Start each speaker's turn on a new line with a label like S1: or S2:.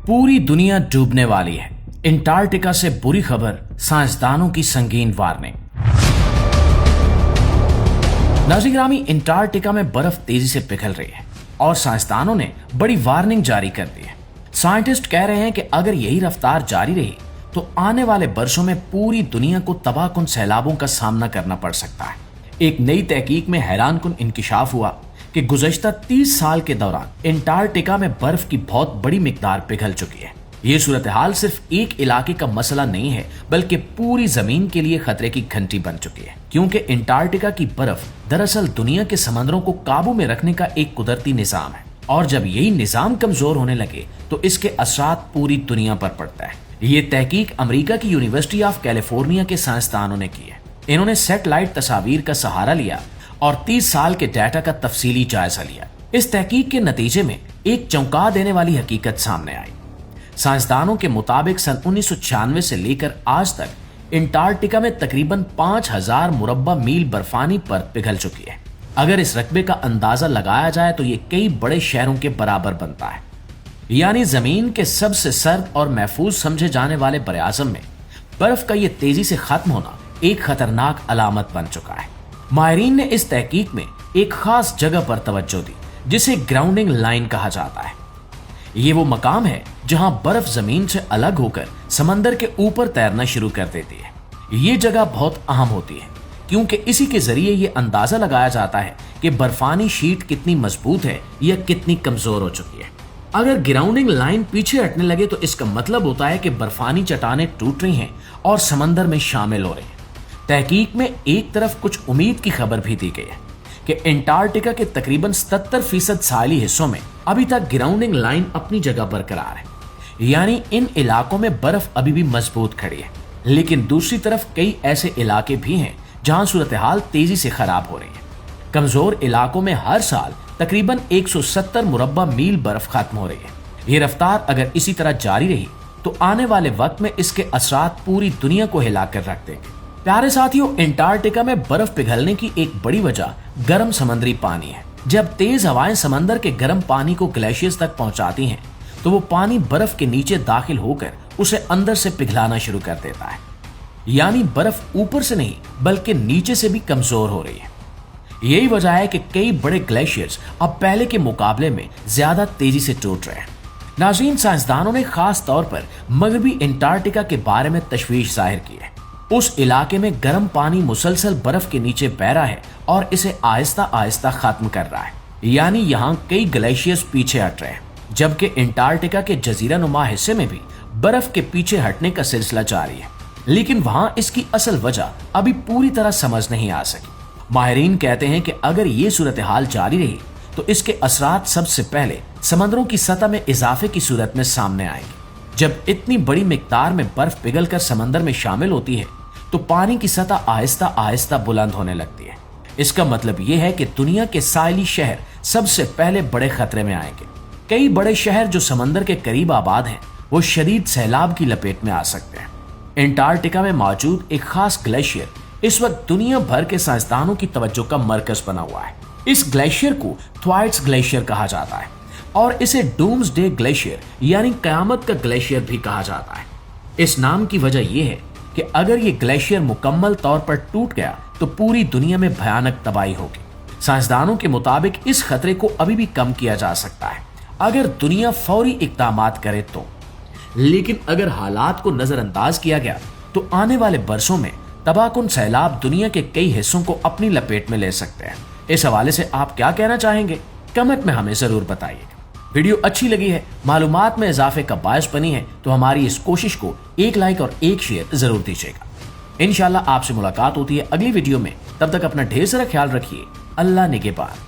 S1: पूरी दुनिया डूबने वाली है। अंटार्कटिका से बुरी खबर, साइंसदानों की संगीन वार्निंग। नाज़रीन ग्रामी, अंटार्कटिका में बर्फ तेजी से पिघल रही है और साइंसदानों ने बड़ी वार्निंग जारी कर दी है। साइंटिस्ट कह रहे हैं कि अगर यही रफ्तार जारी रही तो आने वाले वर्षों में पूरी दुनिया को तबाहकुन सैलाबों का सामना करना पड़ सकता है। एक नई तहकीक में हैरानकुन इंकिशाफ हुआ कि गुज़श्ता 30 साल के दौरान अंटार्कटिका में बर्फ की बहुत बड़ी मिकदार पिघल चुकी है। ये सूरत हाल सिर्फ एक इलाके का मसला नहीं है, बल्कि पूरी जमीन के लिए खतरे की घंटी बन चुकी है, क्योंकि अंटार्कटिका की बर्फ दरअसल दुनिया के समंदरों को काबू में रखने का एक कुदरती निजाम है, और जब यही निजाम कमजोर होने लगे तो इसके असरात पूरी दुनिया पर पड़ता है। ये तहकीक अमेरिका की यूनिवर्सिटी ऑफ कैलिफोर्निया के साइंसदानों ने की है। इन्होंने सैटेलाइट तस्वीर का सहारा लिया और 30 साल के डाटा का तफसीली जायजा लिया। इस तहकीक के नतीजे में एक चौंका देने वाली हकीकत सामने आई। साइंसदानों के मुताबिक सन 1996 से लेकर आज तक अंटार्कटिका में तकरीबन 5000 मुरब्बा मील बर्फानी परत पिघल चुकी है। अगर इस रकबे का अंदाजा लगाया जाए तो ये कई बड़े शहरों के बराबर बनता है। यानी जमीन के सबसे सर्द और महफूज समझे जाने वाले बरआज़म में बर्फ का ये तेजी से खत्म होना एक खतरनाक अलामत बन चुका है। माहिरीन ने इस तहकीक में एक खास जगह पर तवज्जो दी, जिसे ग्राउंडिंग लाइन कहा जाता है। ये वो मकाम है जहां बर्फ जमीन से अलग होकर समंदर के ऊपर तैरना शुरू कर देती है। ये जगह बहुत अहम होती है, क्योंकि इसी के जरिए ये अंदाजा लगाया जाता है कि बर्फानी शीट कितनी मजबूत है या कितनी कमजोर हो चुकी है। अगर ग्राउंडिंग लाइन पीछे हटने लगे तो इसका मतलब होता है कि बर्फानी चट्टानें टूट रही हैं और समंदर में शामिल हो रही हैं। तहकीक में एक तरफ कुछ उम्मीद की खबर भी दी गई है कि अंटार्कटिका के तकरीबन 77% साहली हिस्सों में अभी तक ग्राउंडिंग लाइन अपनी जगह बरकरार है, यानी इन इलाकों में बर्फ अभी भी मजबूत खड़ी है। लेकिन दूसरी तरफ कई ऐसे इलाके भी हैं जहां सूरत हाल तेजी से खराब हो रही है। कमजोर इलाकों में हर साल तकरीबन 170 मुरब्बा मील बर्फ खत्म हो रही है। ये रफ्तार अगर इसी तरह जारी रही तो आने वाले वक्त में इसके असरात पूरी दुनिया को हिलाकर रख देंगे। प्यारे साथियों, अंटार्कटिका में बर्फ पिघलने की एक बड़ी वजह गर्म समुद्री पानी है। जब तेज हवाएं समंदर के गर्म पानी को ग्लेशियर्स तक पहुंचाती हैं, तो वो पानी बर्फ के नीचे दाखिल होकर उसे अंदर से पिघलाना शुरू कर देता है। यानी बर्फ ऊपर से नहीं बल्कि नीचे से भी कमजोर हो रही है। यही वजह है कि कई बड़े ग्लेशियर्स अब पहले के मुकाबले में ज्यादा तेजी से टूट रहे हैं। नाज़रीन, साइंसदानों ने खास तौर पर मगरबी अंटार्कटिका के बारे में तशवीश जाहिर की है। उस इलाके में गर्म पानी मुसलसल बर्फ के नीचे बह रहा है और इसे आहिस्ता आहिस्ता खत्म कर रहा है। यानी यहाँ कई ग्लेशियर्स पीछे हट रहे हैं, जबकि अंटार्कटिका के जजीरा नुमा हिस्से में भी बर्फ के पीछे हटने का सिलसिला जारी है। लेकिन वहाँ इसकी असल वजह अभी पूरी तरह समझ नहीं आ सकी। माहिरीन कहते हैं कि अगर ये सूरत हाल जारी रही तो इसके असरात सबसे पहले समंदरों की सतह में इजाफे की सूरत में सामने आएंगे। जब इतनी बड़ी मिकदार में बर्फ पिघलकर समंदर में शामिल होती है तो पानी की सतह आहिस्ता आहिस्ता बुलंद होने लगती है। इसका मतलब यह है कि दुनिया के साहिली शहर सबसे पहले बड़े खतरे में आएंगे। कई बड़े शहर जो समंदर के करीब आबाद हैं, वो शदीद सैलाब की लपेट में आ सकते हैं। अंटार्कटिका में मौजूद एक खास ग्लेशियर इस वक्त दुनिया भर के साइंसदानों की तवज्जो का मरकज बना हुआ है। इस ग्लेशियर को थ्वाइट्स ग्लेशियर कहा जाता है और इसे डूम्सडे ग्लेशियर यानी कयामत का ग्लेशियर भी कहा जाता है। इस नाम की वजह यह है कि अगर ये ग्लेशियर मुकम्मल तौर पर टूट गया तो पूरी दुनिया में भयानक तबाही होगी। साइंसदानों के मुताबिक इस खतरे को अभी भी कम किया जा सकता है अगर दुनिया फौरी इक़दामात करे तो। लेकिन अगर हालात को नजरअंदाज किया गया तो आने वाले बरसों में तबाहकुन सैलाब दुनिया के कई हिस्सों को अपनी लपेट में ले सकते हैं। इस हवाले से आप क्या कहना चाहेंगे? कमेंट में हमें जरूर बताइए। वीडियो अच्छी लगी है, मालूमात में इजाफे का बायस बनी है, तो हमारी इस कोशिश को एक लाइक और एक शेयर जरूर दीजिएगा। इंशाल्लाह आपसे मुलाकात होती है अगली वीडियो में। तब तक अपना ढेर सारा ख्याल रखिए। अल्लाह निगहबान।